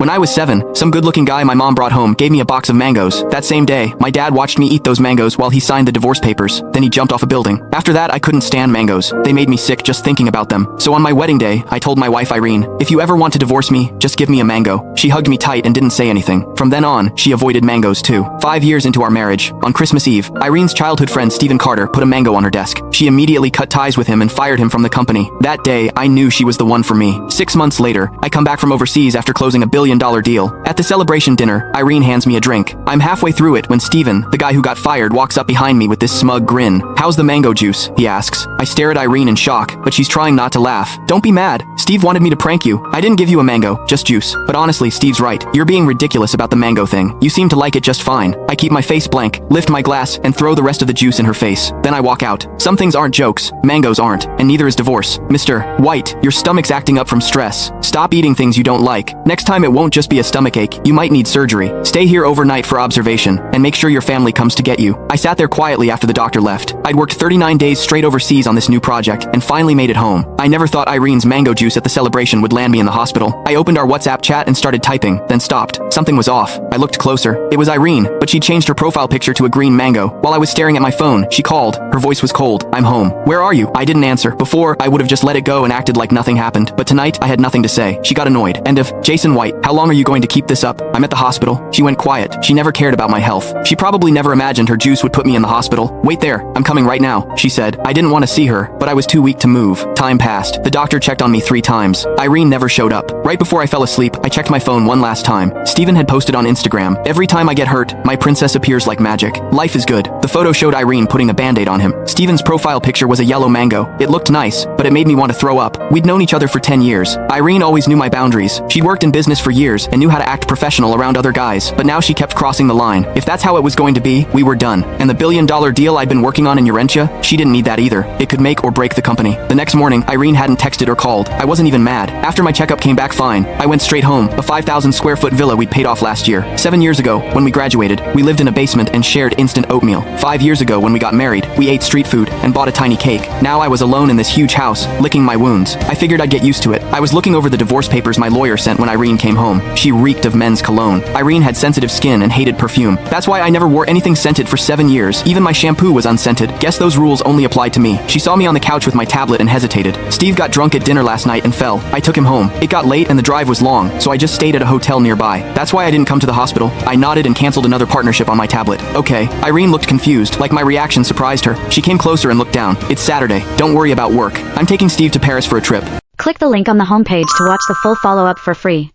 When I was 7, some good-looking guy my mom brought home gave me a box of mangoes. That same day, my dad watched me eat those mangoes while he signed the divorce papers. Then he jumped off a building. After that, I couldn't stand mangoes. They made me sick just thinking about them. So on my wedding day, I told my wife Irene, if you ever want to divorce me, just give me a mango. She hugged me tight and didn't say anything. From then on, she avoided mangoes too. 5 years into our marriage, on Christmas Eve, Irene's childhood friend Stephen Carter put a mango on her desk. She immediately cut ties with him and fired him from the company. That day, I knew she was the one for me. 6 months later, I come back from overseas after closing $1 billion deal. At the celebration dinner, Irene hands me a drink. I'm halfway through it when Stephen, the guy who got fired, walks up behind me with this smug grin. How's the mango juice? He asks. I stare at Irene in shock, but she's trying not to laugh. Don't be mad. Steve wanted me to prank you. I didn't give you a mango, just juice. But honestly, Steve's right. You're being ridiculous about the mango thing. You seem to like it just fine. I keep my face blank, lift my glass, and throw the rest of the juice in her face. Then I walk out. Some things aren't jokes. Mangoes aren't. And neither is divorce. Mr. White, your stomach's acting up from stress. Stop eating things you don't like. Next time it won't just be a stomachache. You might need surgery. Stay here overnight for observation, and make sure your family comes to get you. I sat there quietly after the doctor left. I'd worked 39 days straight overseas on this new project, and finally made it home. I never thought Irene's mango juice at the celebration would land me in the hospital. I opened our WhatsApp chat and started typing, then stopped. Something was off. I looked closer. It was Irene, but she'd changed her profile picture to a green mango. While I was staring at my phone, she called. Her voice was cold. I'm home. Where are you? I didn't answer. Before, I would have just let it go and acted like nothing happened. But tonight, I had nothing to say. She got annoyed. End of. Jason White, how long are you going to keep this up? I'm at the hospital. She went quiet. She never cared about my health. She probably never imagined her juice would put me in the hospital. Wait there. I'm coming right now, she said. I didn't want to see her, but I was too weak to move. Time passed. The doctor checked on me 3 times. Irene never showed up. Right before I fell asleep, I checked my phone one last time. Stephen had posted on Instagram, every time I get hurt, my princess appears like magic. Life is good. The photo showed Irene putting a band-aid on him. Stephen's profile picture was a yellow mango. It looked nice, but it made me want to throw up. We'd known each other for 10 years. Irene always knew my boundaries. She'd worked in business for years and knew how to act professional around other guys, but now she kept crossing the line. If that's how it was going to be, we were done. And the $1 billion deal I'd been working on in Urentia, she didn't need that either. It could make or break the company. The next morning, Irene hadn't texted or called. I wasn't even mad. After my checkup came back fine, I went straight home, a 5,000 square foot villa we'd paid off last year. 7 years ago, when we graduated, we lived in a basement and shared instant oatmeal. 5 years ago, when we got married, we ate street food and bought a tiny cake. Now I was alone in this huge house, licking my wounds. I figured I'd get used to it. I was looking over the divorce papers my lawyer sent when Irene came home. She reeked of men's cologne. Irene had sensitive skin and hated perfume. That's why I never wore anything scented for 7 years. Even my shampoo was unscented. Guess those rules only applied to me. She saw me on the couch with my tablet and hesitated. Steve got drunk at dinner last night and fell. I took him home. It got late and the drive was long, so I just stayed at a hotel nearby. That's why I didn't come to the hospital. I nodded and canceled another partnership on my tablet. Okay. Irene looked confused, like my reaction surprised her. She came closer and looked down. It's Saturday. Don't worry about work. I'm taking Steve to Paris for a trip. Click the link on the homepage to watch the full follow-up for free.